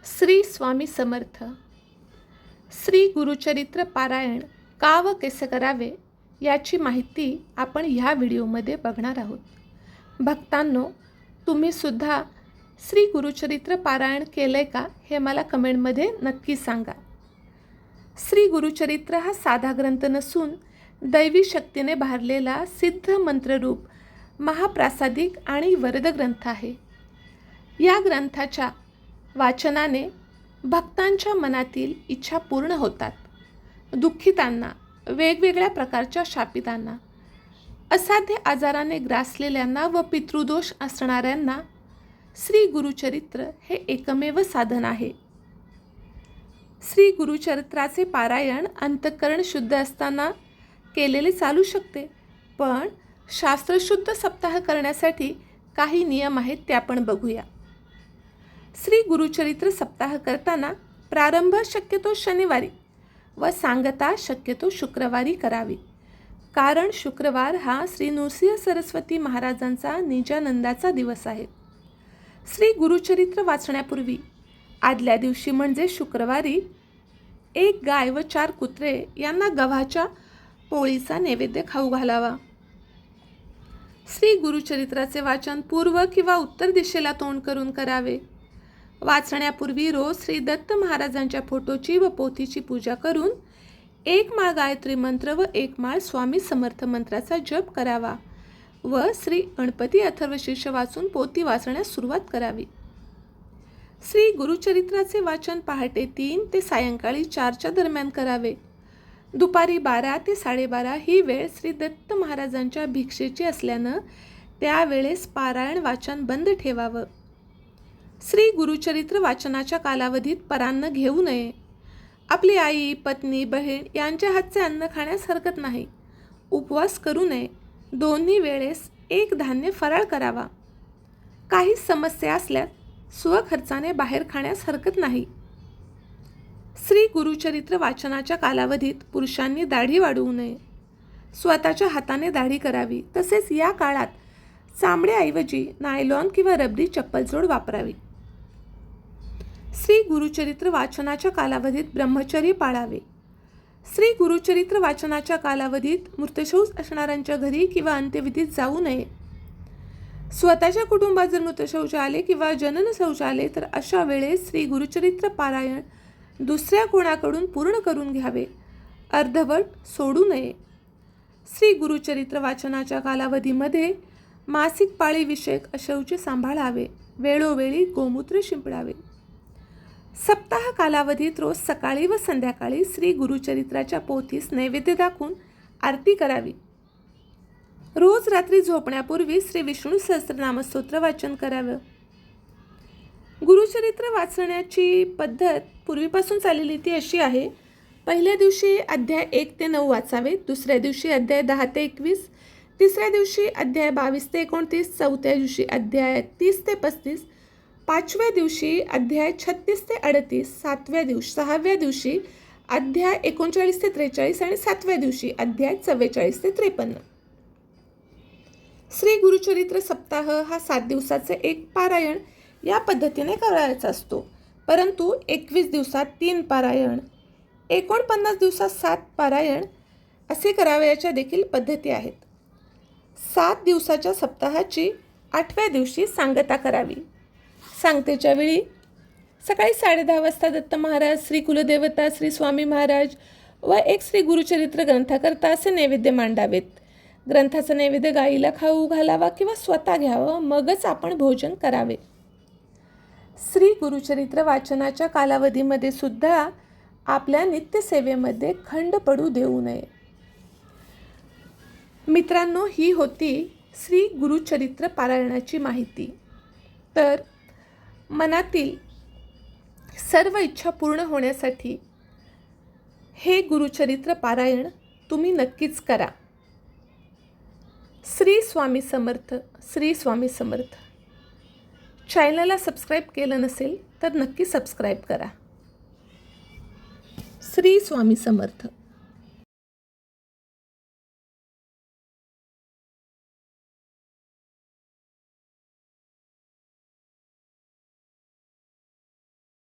श्री स्वामी समर्थ. श्री गुरुचरित्र पारायण का व कसे करावे याची माहिती आपण ह्या व्हिडिओमध्ये बघणार आहोत. भक्तांनो, तुम्ही सुद्धा श्री गुरुचरित्र पारायण केले का हे मला कमेंटमध्ये नक्की सांगा. श्री गुरुचरित्र हा साधा ग्रंथ नसून दैवी शक्तीने भारलेला सिद्ध मंत्ररूप महाप्रासादिक आणि वरद ग्रंथ आहे. या ग्रंथाच्या वाचनाने भक्तांच्या मनातील इच्छा पूर्ण होतात. दुःखितांना, वेगवेगळ्या प्रकारच्या शापितांना, असाध्य आजाराने ग्रासलेल्यांना व पितृदोष असणाऱ्यांना श्री गुरुचरित्र हे एकमेव साधन आहे. श्री गुरुचरित्राचे पारायण अंतःकरण शुद्ध असताना केलेले चालू शकते, पण शास्त्रशुद्ध सप्ताह करण्यासाठी काही नियम आहेत ते आपण बघूया. श्री गुरुचरित्र सप्ताह करताना प्रारंभ शक्यतो शनिवारी व सांगता शक्यतो शुक्रवारी करावी, कारण शुक्रवार हा श्री नृसिंह सरस्वती महाराजांचा निजानंदाचा दिवस आहे. श्री गुरुचरित्र वाचण्यापूर्वी आदल्या दिवशी म्हणजे शुक्रवारी 1 गाय व 4 कुत्रे यांना गव्हाच्या पोळीचा नैवेद्य खाऊ घालावा. श्री गुरुचरित्राचे वाचन पूर्व किंवा उत्तर दिशेला तोंड करून करावे. वाचण्यापूर्वी रोज श्री दत्त महाराजांच्या फोटोची व पोथीची पूजा करून 1 माळ गायत्री मंत्र व 1 माळ स्वामी समर्थ मंत्राचा जप करावा व श्री गणपती अथर्वशीर्ष वाचून पोथी वाचण्यास सुरुवात करावी. श्री गुरुचरित्राचे वाचन पहाटे 3 ते सायंकाळी 4च्या दरम्यान करावे. दुपारी 12 ते 12:30 ही वेळ श्री दत्त महाराजांच्या भिक्षेची असल्यानं त्यावेळेस पारायण वाचन बंद ठेवावं. श्री गुरुचरित्र वाचनाच्या कालावधीत परान्न घेऊ नये. आपली आई, पत्नी, बहीण यांच्या हातचे अन्न खाण्यास हरकत नाही. उपवास करू नये. दोन्ही वेळेस 1 धान्य फराळ करावा. काही समस्या असल्यास स्वखर्चाने बाहेर खाण्यास हरकत नाही. श्री गुरुचरित्र वाचनाच्या कालावधीत पुरुषांनी दाढी वाढवू नये. स्वतःच्या हाताने दाढी करावी. तसेच या काळात चामड्याऐवजी नायलॉन किंवा रबरी चप्पलजोड वापरावी. श्री गुरुचरित्र वाचनाच्या कालावधीत ब्रह्मचर्य पाळावे. श्री गुरुचरित्र वाचनाच्या कालावधीत मृतशौच असणाऱ्यांच्या घरी किंवा अंत्यविधीत जाऊ नये. स्वतःच्या कुटुंबात जर मृतशौच आले किंवा जनन शौच आले तर अशा वेळेस श्री गुरुचरित्र पारायण दुसऱ्या कोणाकडून पूर्ण करून घ्यावे. अर्धवट सोडू नये. श्री गुरुचरित्र वाचनाच्या कालावधीमध्ये मासिक पाळीविषयक अशौच सांभाळावे. वेळोवेळी गोमूत्र शिंपडावे. सप्ताह कालावधीत रोज सकाळी व संध्याकाळी श्री गुरुचरित्राच्या पोथीस नैवेद्य दाखवून आरती करावी. रोज रात्री झोपण्यापूर्वी श्री विष्णू सहस्त्रनामस्तोत्र वाचन करावं. गुरुचरित्र वाचण्याची पद्धत पूर्वीपासून चाललेली ती अशी आहे. पहिल्या दिवशी अध्याय 1 ते 9 वाचावे. दुसऱ्या दिवशी अध्याय 10 ते 21. तिसऱ्या दिवशी अध्याय 22 ते 29. चौथ्या दिवशी अध्याय 30 ते 35. 5व्या दिवशी अध्याय 36 ते 38. 6व्या दिवशी अध्याय 39 ते 43 आणि 7व्या दिवशी अध्याय 44 ते 53. श्री गुरुचरित्र सप्ताह हा 7 दिवसाचे एक पारायण या पद्धतीने करायचा असतो, परंतु 21 दिवसात 3 पारायण, 49 दिवसात 7 पारायण असे करावयाच्या देखील पद्धती आहेत. 7 दिवसाच्या सप्ताहाची 8व्या दिवशी सांगता करावी. सांगतेच्या वेळी सकाळी 10:30 वाजता दत्त महाराज, श्री कुलदेवता, श्री स्वामी महाराज व 1 श्री गुरुचरित्र ग्रंथाकरता असे नैवेद्य मांडावेत. ग्रंथाचा नैवेद्य गाईला खाऊ घालावा किंवा स्वतः घ्यावं, मगच आपण भोजन करावे. श्री गुरुचरित्र वाचनाच्या कालावधीमध्ये सुद्धा आपल्या नित्यसेवेमध्ये खंड पडू देऊ नये. मित्रांनो, ही होती श्री गुरुचरित्र पारायणाची माहिती. तर मनातील सर्व इच्छा पूर्ण होण्यासाठी हे गुरुचरित्र पारायण तुम्ही नक्कीच करा. श्री स्वामी समर्थ. श्री स्वामी समर्थ. चॅनलला सबस्क्राईब केलं नसेल तर नक्की सबस्क्राईब करा. श्री स्वामी समर्थ.